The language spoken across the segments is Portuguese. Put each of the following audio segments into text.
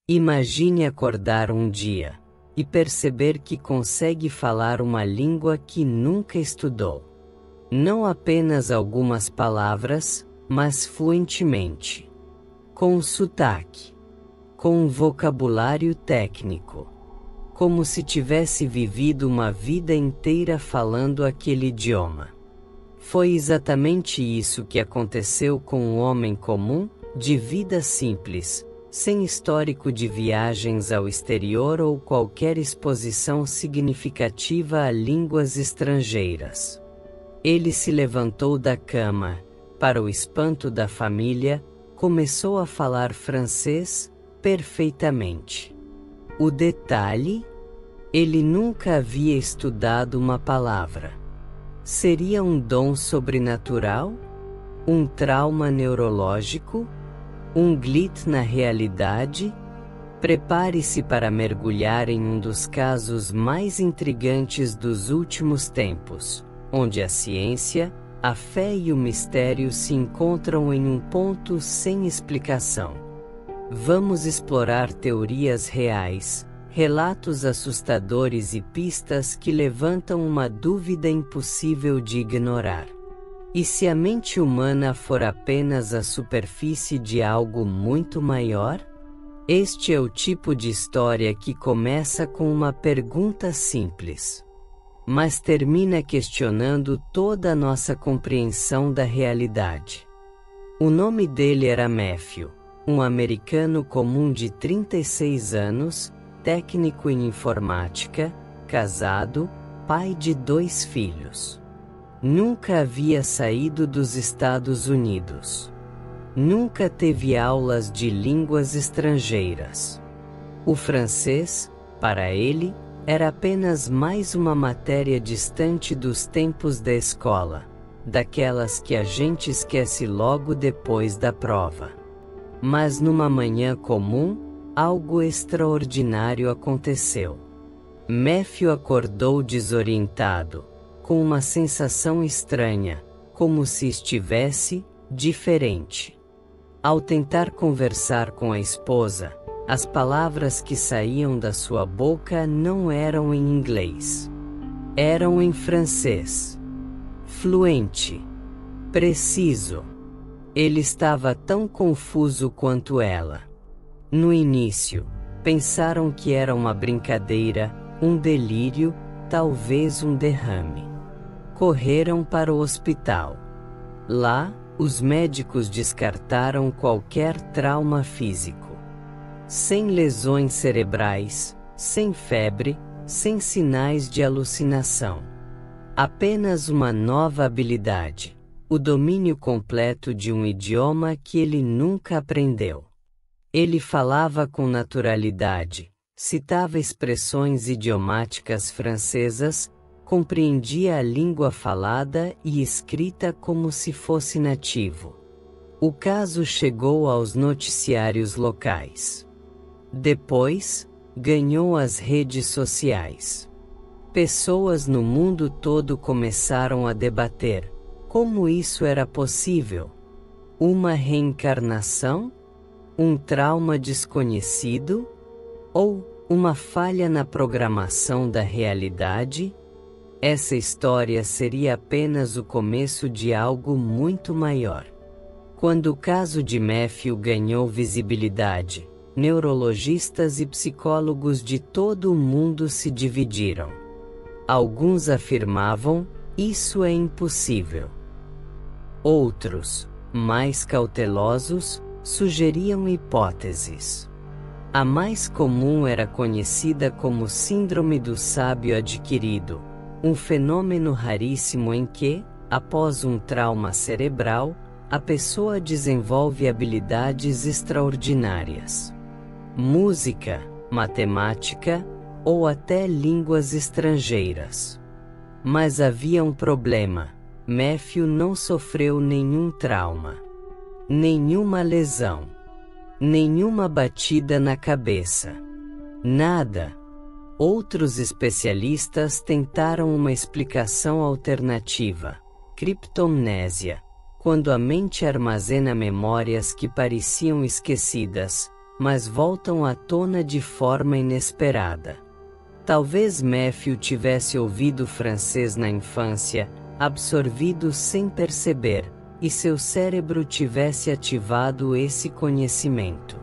Imagine acordar um dia e perceber que consegue falar uma língua que nunca estudou. Não apenas algumas palavras, mas fluentemente. Com sotaque. Com um vocabulário técnico. Como se tivesse vivido uma vida inteira falando aquele idioma. Foi exatamente isso que aconteceu com um homem comum, de vida simples, sem histórico de viagens ao exterior ou qualquer exposição significativa a línguas estrangeiras. Ele se levantou da cama, para o espanto da família, começou a falar francês perfeitamente. O detalhe? Ele nunca havia estudado uma palavra. Seria um dom sobrenatural? Um trauma neurológico? Um glitch na realidade? Prepare-se para mergulhar em um dos casos mais intrigantes dos últimos tempos, onde a ciência, a fé e o mistério se encontram em um ponto sem explicação. Vamos explorar teorias reais, relatos assustadores e pistas que levantam uma dúvida impossível de ignorar. E se a mente humana for apenas a superfície de algo muito maior? Este é o tipo de história que começa com uma pergunta simples, mas termina questionando toda a nossa compreensão da realidade. O nome dele era Matthew, um americano comum de 36 anos, técnico em informática, casado, pai de 2 filhos. Nunca havia saído dos Estados Unidos. Nunca teve aulas de línguas estrangeiras. O francês, para ele, era apenas mais uma matéria distante dos tempos da escola, daquelas que a gente esquece logo depois da prova. Mas numa manhã comum, algo extraordinário aconteceu. Matthew acordou desorientado, com uma sensação estranha, como se estivesse diferente. Ao tentar conversar com a esposa, as palavras que saíam da sua boca não eram em inglês. Eram em francês. Fluente. Preciso. Ele estava tão confuso quanto ela. No início, pensaram que era uma brincadeira, um delírio, talvez um derrame. Correram para o hospital. Lá, os médicos descartaram qualquer trauma físico. Sem lesões cerebrais, sem febre, sem sinais de alucinação. Apenas uma nova habilidade, o domínio completo de um idioma que ele nunca aprendeu. Ele falava com naturalidade, citava expressões idiomáticas francesas, compreendia a língua falada e escrita como se fosse nativo. O caso chegou aos noticiários locais. Depois, ganhou as redes sociais. Pessoas no mundo todo começaram a debater como isso era possível. Uma reencarnação? Um trauma desconhecido? Ou uma falha na programação da realidade? Essa história seria apenas o começo de algo muito maior. Quando o caso de Matthew ganhou visibilidade, neurologistas e psicólogos de todo o mundo se dividiram. Alguns afirmavam, isso é impossível. Outros, mais cautelosos, sugeriam hipóteses. A mais comum era conhecida como Síndrome do Sábio Adquirido, um fenômeno raríssimo em que, após um trauma cerebral, a pessoa desenvolve habilidades extraordinárias. Música, matemática, ou até línguas estrangeiras. Mas havia um problema: Matthew não sofreu nenhum trauma, nenhuma lesão, nenhuma batida na cabeça. Nada. Outros especialistas tentaram uma explicação alternativa: criptomnésia, quando a mente armazena memórias que pareciam esquecidas, mas voltam à tona de forma inesperada. Talvez Matthew tivesse ouvido francês na infância, absorvido sem perceber, e seu cérebro tivesse ativado esse conhecimento.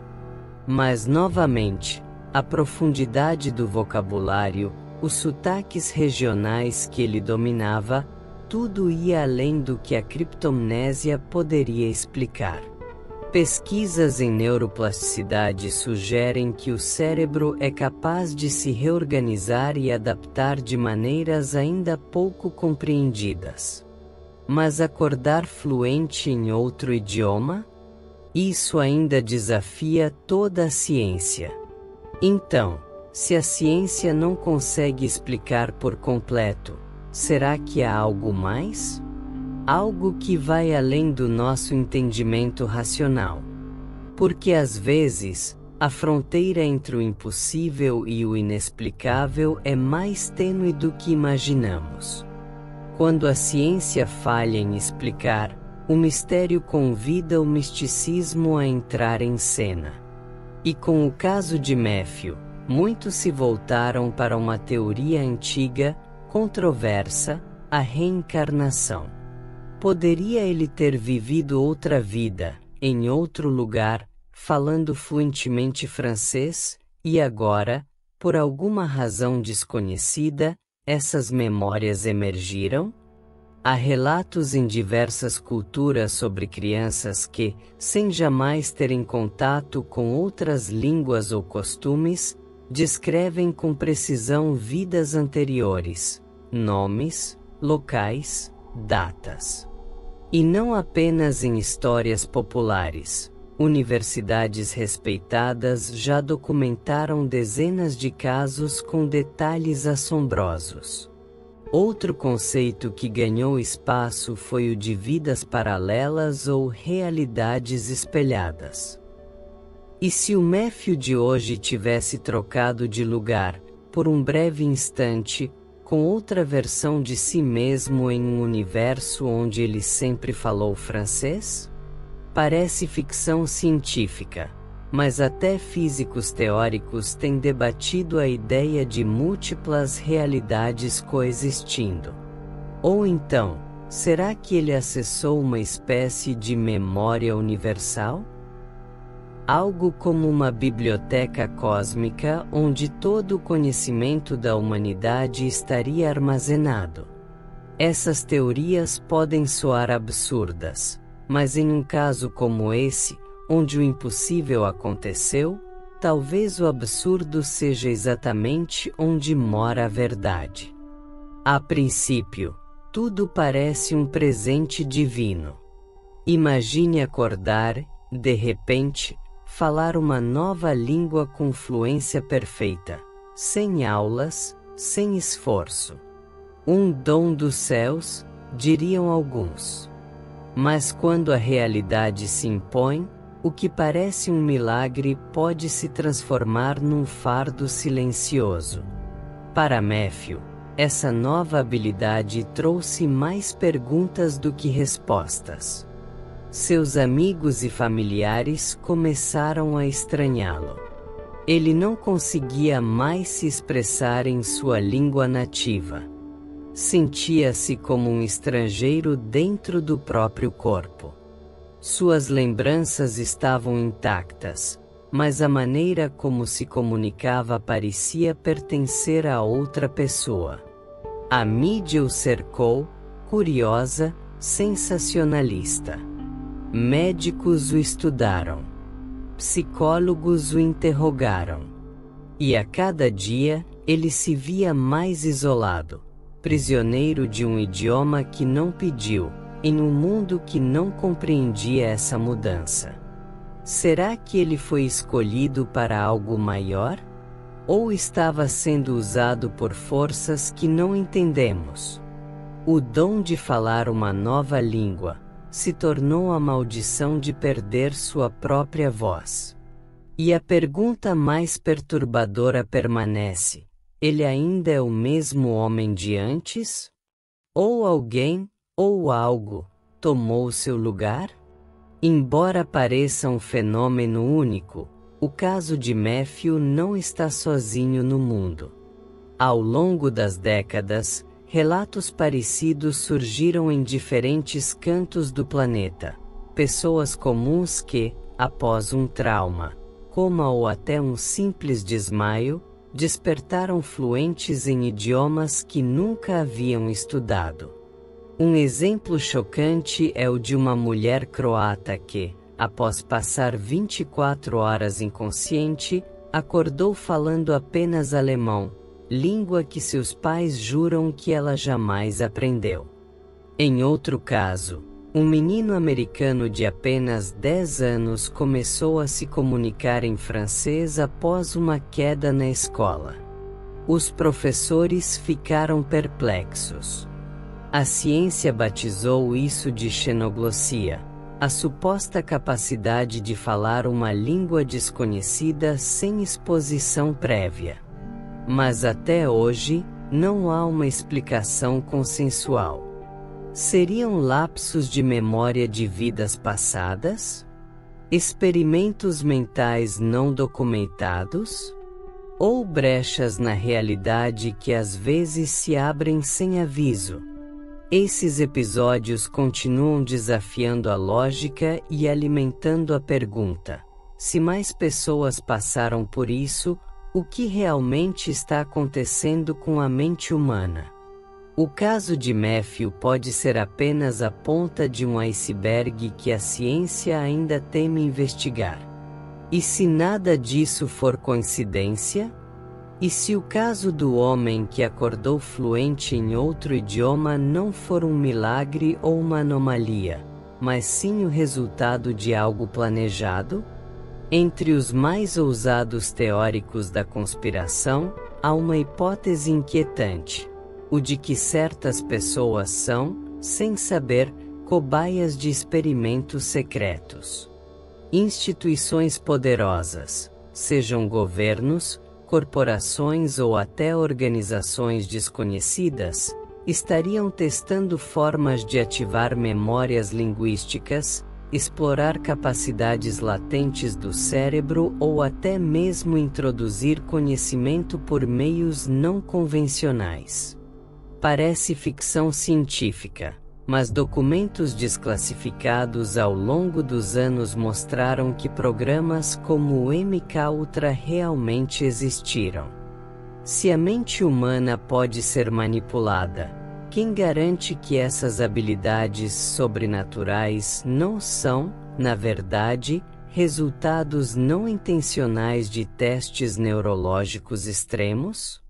Mas novamente, a profundidade do vocabulário, os sotaques regionais que ele dominava, tudo ia além do que a criptomnésia poderia explicar. Pesquisas em neuroplasticidade sugerem que o cérebro é capaz de se reorganizar e adaptar de maneiras ainda pouco compreendidas. Mas acordar fluente em outro idioma? Isso ainda desafia toda a ciência. Então, se a ciência não consegue explicar por completo, será que há algo mais? Algo que vai além do nosso entendimento racional. Porque às vezes, a fronteira entre o impossível e o inexplicável é mais tênue do que imaginamos. Quando a ciência falha em explicar, o mistério convida o misticismo a entrar em cena. E com o caso de Matthew, muitos se voltaram para uma teoria antiga, controversa, a reencarnação. Poderia ele ter vivido outra vida, em outro lugar, falando fluentemente francês, e agora, por alguma razão desconhecida, essas memórias emergiram? Há relatos em diversas culturas sobre crianças que, sem jamais terem contato com outras línguas ou costumes, descrevem com precisão vidas anteriores, nomes, locais, datas. E não apenas em histórias populares. Universidades respeitadas já documentaram dezenas de casos com detalhes assombrosos. Outro conceito que ganhou espaço foi o de vidas paralelas ou realidades espelhadas. E se o Matthew de hoje tivesse trocado de lugar, por um breve instante, com outra versão de si mesmo em um universo onde ele sempre falou francês? Parece ficção científica, mas até físicos teóricos têm debatido a ideia de múltiplas realidades coexistindo. Ou então, será que ele acessou uma espécie de memória universal? Algo como uma biblioteca cósmica onde todo o conhecimento da humanidade estaria armazenado. Essas teorias podem soar absurdas, mas em um caso como esse, onde o impossível aconteceu, talvez o absurdo seja exatamente onde mora a verdade. A princípio, tudo parece um presente divino. Imagine acordar, de repente, falar uma nova língua com fluência perfeita, sem aulas, sem esforço. Um dom dos céus, diriam alguns. Mas quando a realidade se impõe, o que parece um milagre pode se transformar num fardo silencioso. Para Matthew, essa nova habilidade trouxe mais perguntas do que respostas. Seus amigos e familiares começaram a estranhá-lo. Ele não conseguia mais se expressar em sua língua nativa. Sentia-se como um estrangeiro dentro do próprio corpo. Suas lembranças estavam intactas, mas a maneira como se comunicava parecia pertencer a outra pessoa. A mídia o cercou, curiosa, sensacionalista. Médicos o estudaram. Psicólogos o interrogaram. E a cada dia, ele se via mais isolado, prisioneiro de um idioma que não pediu, em um mundo que não compreendia essa mudança. Será que ele foi escolhido para algo maior? Ou estava sendo usado por forças que não entendemos? O dom de falar uma nova língua se tornou a maldição de perder sua própria voz. E a pergunta mais perturbadora permanece: ele ainda é o mesmo homem de antes? Ou alguém, ou algo, tomou seu lugar? Embora pareça um fenômeno único, O caso de Matthew não está sozinho no mundo. Ao longo das décadas, relatos parecidos surgiram em diferentes cantos do planeta. Pessoas comuns que, após um trauma, coma ou até um simples desmaio, despertaram fluentes em idiomas que nunca haviam estudado. Um exemplo chocante é o de uma mulher croata que, após passar 24 horas inconsciente, acordou falando apenas alemão, língua que seus pais juram que ela jamais aprendeu. Em outro caso, um menino americano de apenas 10 anos começou a se comunicar em francês após uma queda na escola. Os professores ficaram perplexos. A ciência batizou isso de xenoglossia, a suposta capacidade de falar uma língua desconhecida sem exposição prévia. Mas até hoje, não há uma explicação consensual. Seriam lapsos de memória de vidas passadas? Experimentos mentais não documentados? Ou brechas na realidade que às vezes se abrem sem aviso? Esses episódios continuam desafiando a lógica e alimentando a pergunta: se mais pessoas passaram por isso, o que realmente está acontecendo com a mente humana? O caso de Matthew pode ser apenas a ponta de um iceberg que a ciência ainda teme investigar. E se nada disso for coincidência? E se o caso do homem que acordou fluente em outro idioma não for um milagre ou uma anomalia, mas sim o resultado de algo planejado? Entre os mais ousados teóricos da conspiração, há uma hipótese inquietante: o de que certas pessoas são, sem saber, cobaias de experimentos secretos. Instituições poderosas, sejam governos, corporações ou até organizações desconhecidas, estariam testando formas de ativar memórias linguísticas, explorar capacidades latentes do cérebro ou até mesmo introduzir conhecimento por meios não convencionais. Parece ficção científica, mas documentos desclassificados ao longo dos anos mostraram que programas como o MKUltra realmente existiram. Se a mente humana pode ser manipulada, quem garante que essas habilidades sobrenaturais não são, na verdade, resultados não intencionais de testes neurológicos extremos?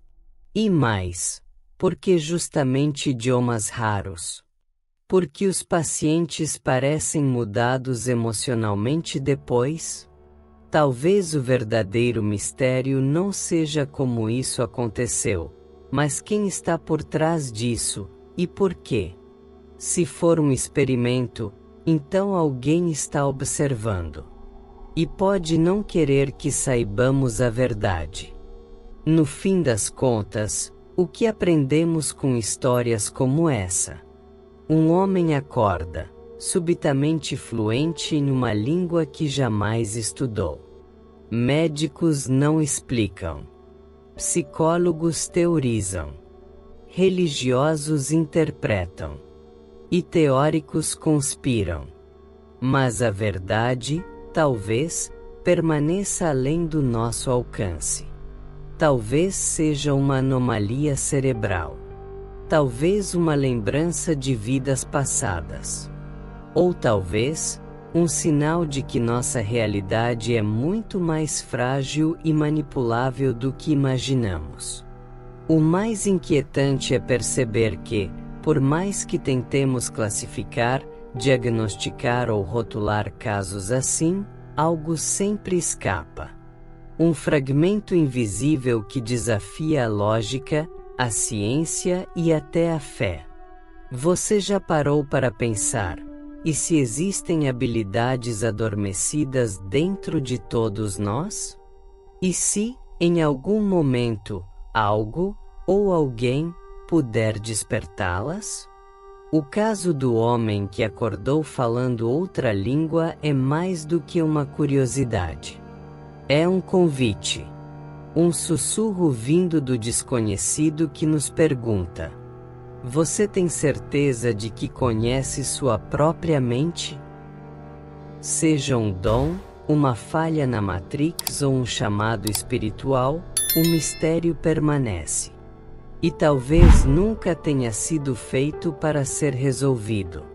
E mais, por que justamente idiomas raros? Porque os pacientes parecem mudados emocionalmente depois? Talvez o verdadeiro mistério não seja como isso aconteceu, mas quem está por trás disso, e por quê? Se for um experimento, então alguém está observando. E pode não querer que saibamos a verdade. No fim das contas, o que aprendemos com histórias como essa? Um homem acorda, subitamente fluente em uma língua que jamais estudou. Médicos não explicam. Psicólogos teorizam. Religiosos interpretam. E teóricos conspiram. Mas a verdade, talvez, permaneça além do nosso alcance. Talvez seja uma anomalia cerebral. Talvez uma lembrança de vidas passadas. Ou talvez, um sinal de que nossa realidade é muito mais frágil e manipulável do que imaginamos. O mais inquietante é perceber que, por mais que tentemos classificar, diagnosticar ou rotular casos assim, algo sempre escapa. Um fragmento invisível que desafia a lógica, a ciência e até a fé. Você já parou para pensar: e se existem habilidades adormecidas dentro de todos nós? E se, em algum momento, algo, ou alguém, puder despertá-las? O caso do homem que acordou falando outra língua é mais do que uma curiosidade. É um convite. Um sussurro vindo do desconhecido que nos pergunta: você tem certeza de que conhece sua própria mente? Seja um dom, uma falha na Matrix ou um chamado espiritual, o mistério permanece. E talvez nunca tenha sido feito para ser resolvido.